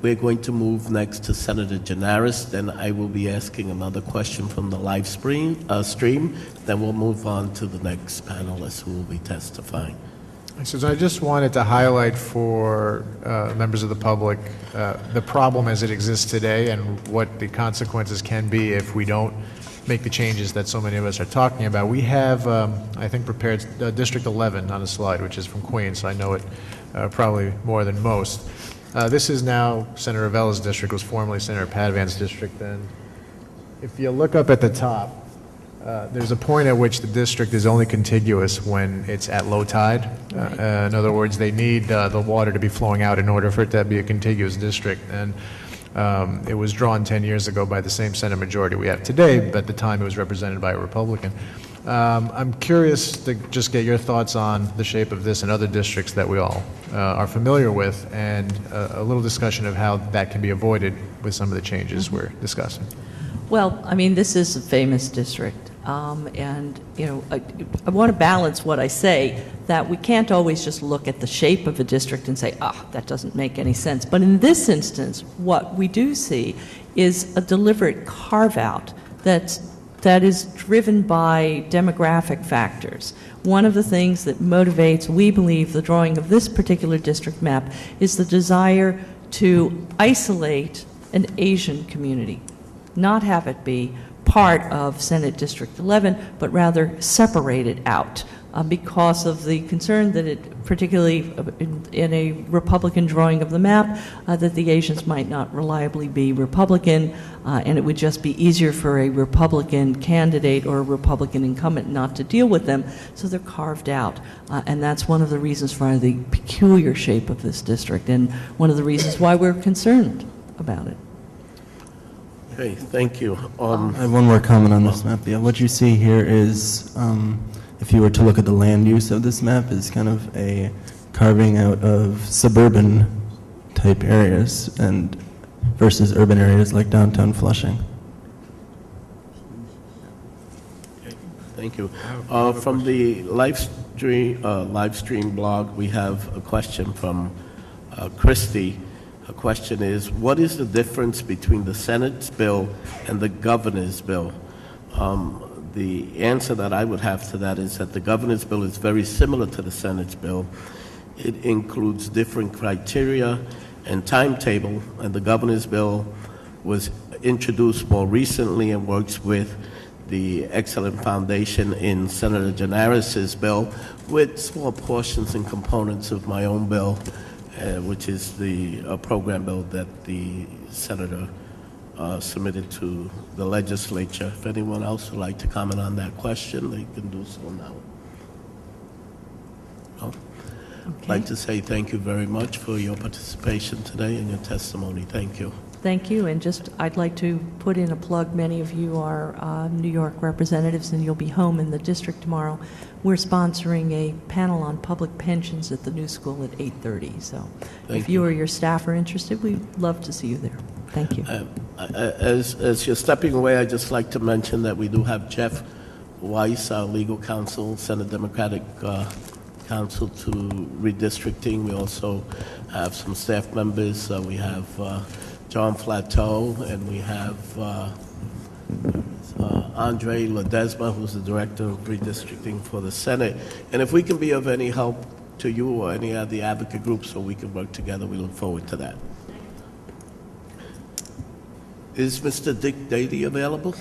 We're going to move next to Senator Gianaris. Then I will be asking another question from the live stream. Then we'll move on to the next panelist who will be testifying. So I just wanted to highlight for members of the public the problem as it exists today and what the consequences can be if we don't make the changes that so many of us are talking about. We have, I think, prepared District 11 on a slide, which is from Queens, so I know it probably more than most. This is now Senator Avella's district, was formerly Senator Padvan's district. And if you look up at the top, there's a point at which the district is only contiguous when it's at low tide. In other words, they need the water to be flowing out in order for it to be a contiguous district. And it was drawn 10 years ago by the same Senate majority we have today, but at the time it was represented by a Republican. I'm curious to just get your thoughts on the shape of this and other districts that we all are familiar with, and a little discussion of how that can be avoided with some of the changes we're discussing. Well, I mean, this is a famous district, and, you know, I want to balance what I say, that we can't always just look at the shape of a district and say, that doesn't make any sense. But in this instance, what we do see is a deliberate carve-out that is driven by demographic factors. One of the things that motivates, we believe, the drawing of this particular district map is the desire to isolate an Asian community, not have it be part of Senate District 11, but rather separate it out because of the concern that it, particularly in a Republican drawing of the map, that the Asians might not reliably be Republican, and it would just be easier for a Republican candidate or a Republican incumbent not to deal with them, so they're carved out. And that's one of the reasons for the peculiar shape of this district, and one of the reasons why we're concerned about it. Okay, thank you. I have one more comment on this map. Yeah, what you see here is, if you were to look at the land use of this map, is kind of a carving out of suburban type areas and versus urban areas like downtown Flushing. Okay, thank you. From the live stream blog, we have a question from Christy. The question is, what is the difference between the Senate's bill and the governor's bill? The answer that I would have to that is that the governor's bill is very similar to the Senate's bill. It includes different criteria and timetable, and the governor's bill was introduced more recently and works with the excellent foundation in Senator Gianaris's bill with small portions and components of my own bill, which is the program bill that the senator submitted to the legislature. If anyone else would like to comment on that question, they can do so now. No? Okay. I'd like to say thank you very much for your participation today and your testimony. Thank you. Thank you, and just I'd like to put in a plug. Many of you are New York representatives, and you'll be home in the district tomorrow. We're sponsoring a panel on public pensions at the New School at 8:30. So if you or your staff are interested, we'd love to see you there. Thank you. As you're stepping away, I'd just like to mention that we do have Jeff Weiss, our legal counsel, Senate Democratic counsel to redistricting. We also have some staff members. We have John Flateau, and we have Andre Ledesma, who's the Director of Redistricting for the Senate. And if we can be of any help to you or any of the advocate groups so we can work together, we look forward to that. Is Mr. Dick Dady available?